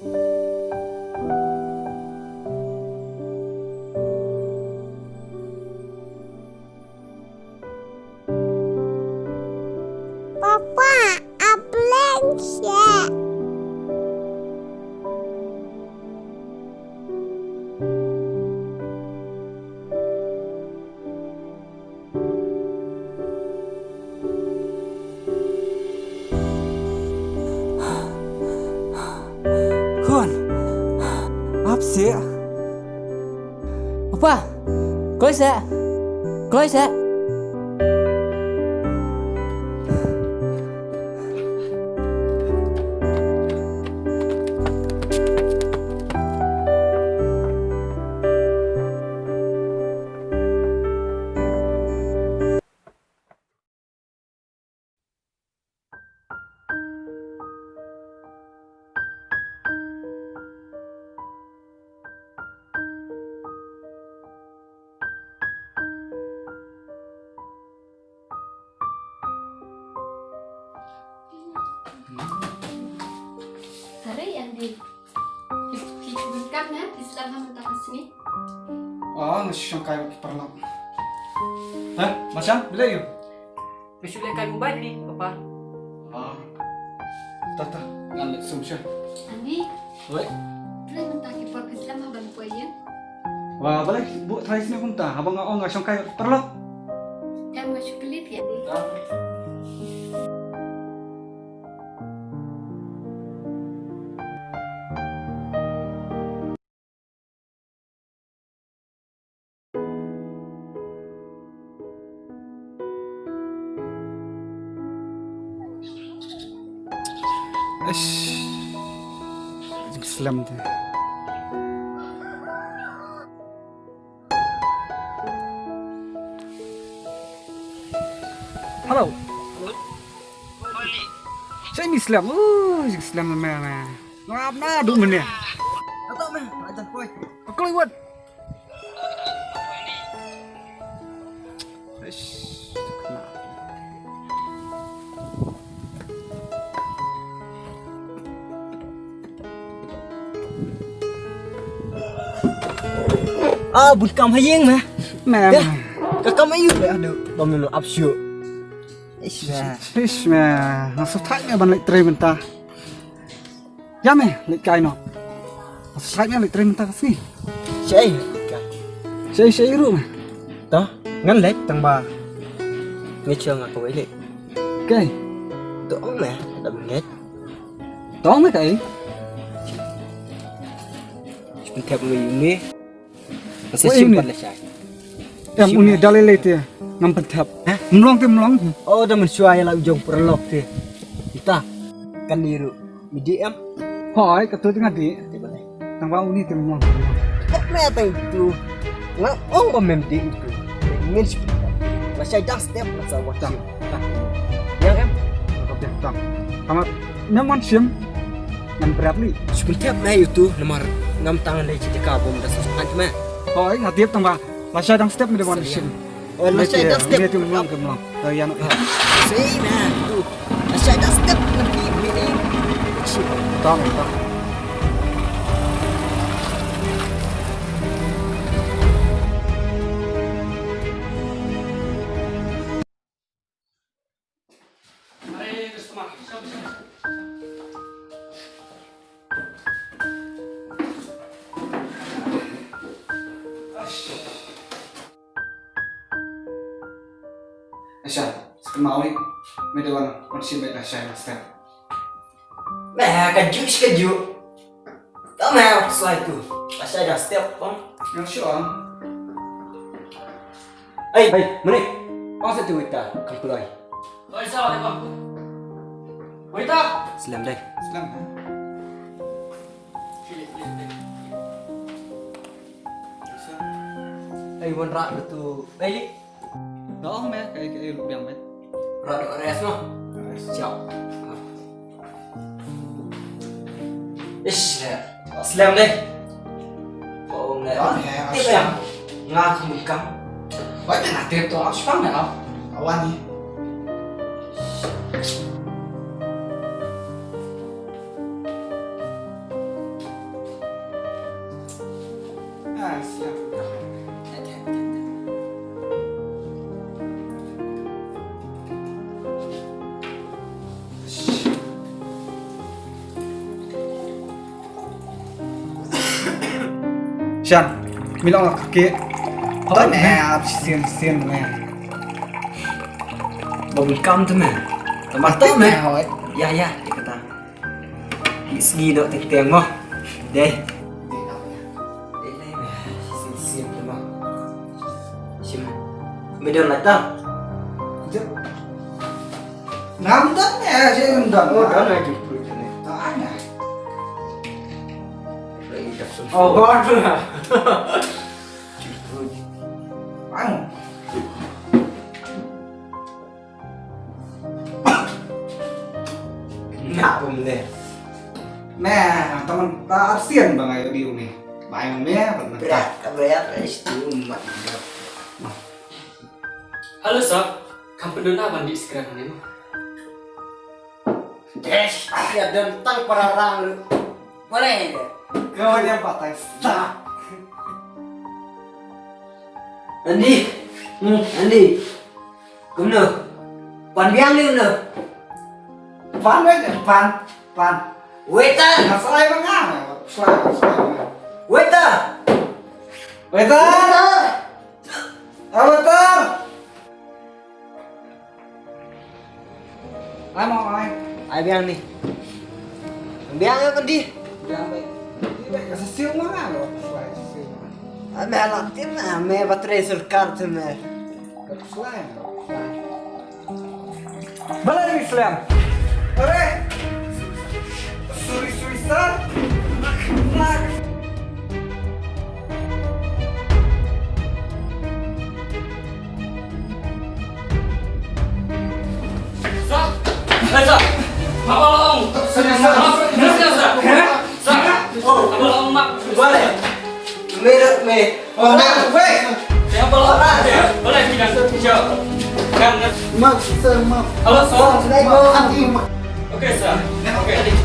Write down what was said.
Papa, a blanket. Khôn, áp xịa. Papa, coi sẽ. Hari yang diberikan ya di setelah mentah ke sini. Oh, nasi kayu perlu. Hah, macam bila yuk? Mesti kayu baik nih, Papa. Ah, tata, ngambil sumsya. Andi, Woi, boleh mentah ke por ke setelah maban kuayan. wah balik bu try sini pun tak. Abang nggak kayu perlu. Yang masuk kulit ya Andi. Islam tu. Halo. Saya Islam. Islam mana? Ngap na du mana? Atau mah, ajan koi. Aku lewat. Bun kam hayeng mah. Nah, Kakak mayu aduh, domino absyu. fish mah. Nasib tak ban lek tray mentah. Ya meh, lek kai no. Nasib tak lek tray mentah sini. Cai. Saya iru mah. Toh, ngan lek tang ba. Ngechang aku lek. Kai. Tu ông mẹ đầm nghét. Tao meh kai. Chúng theo người ini. Masih Oh, simpan ini. lah saya. Yang uni dalile tu. Ngam pentap. Melong tu melong. Oh, dah mensuai lah ujung perlok tu. Kita kan diru. Medium. Hoi, ketua tengah di. Tiba leh. Tang bau ni tu melong. Kok mẹ tang itu. Nggak, oh pemain di itu. Ingin masih dah step masa waktu. Yang em. Kau dah tang. Kamu nyaman sim. Nan berapa ni? Sebentar mẹ itu nomor 6 tangan lagi di kabum dah susah mẹ. Hoi, ngatip tang ba. Lasai dang step ni dewan sim. Oh, masih dah step. Ni tu melong ke melong. Yang Sih mẹ itu. Masih dah step nanti ini. tang tang. Asal, mau ni. Medewan kondisi baik Asal step. Mẹ keju. Tak mẹ setelah itu. Masih dah step pun. Yang sure. Hey, menik. Apa tu kita? Kempulai. Assalamualaikum. Wanita. Selam deh. Selam. Hey, wan rak tu. Balik. Đó mẹ cái lục đèn mẹ. Rak dok res mah. Siap. Ish, selam deh. Oh, nè. Đó nè, Tiếp em. Nga không cắm. Vậy là tiếp tục áo spam này không? Áo ăn đi. Nah, siap. Sian, bilang lah kaki. Thôi mẹ, xiên mẹ. Bubble gum tu meh. Tomato meh. Ya ya, dikata. Segi dok tiang mo. Deh. Deh lai meh. Sim tu mo. Sim. Medium lah tau. Ngamdan ya, saya ngamdan. Oh, dah nak jumpa ni. Tak ada. Oh, baru lah. Anu. Nak pun deh. Nah, teman tak arsian bang ayo di uni. Bayang meh, Berat, berat, itu mak. Halo sob, kamu pernah mandi sekarang ini? Yes, ya tentang perarang lu. Boleh deh. kawan yang patah. Tak. Andi, Andi, kumno, pan biang ni kumno, Pan aja, pan. waiter, Nah, selai bang ah. Selai. waiter, Waiter. Waiter. Ai mau ai. ai biang ni, biang apa Andi? Jangan baik. Baik sesiu mana lo? Selai sesiu. Ame alat tim, ame baterai surkar tu me. Selai. Bala ni Islam. Ore. Suri star. Nak. Sob, sob, apa long? Serius. Serius sob? Sob, apa long mak? Boleh, me. Oh, nah, weh. Siapa long? Boleh tidak? Siap. Kan? Mak, sir, mak. Halo sob. Assalamualaikum. Hati mak. Oke sob. Oke.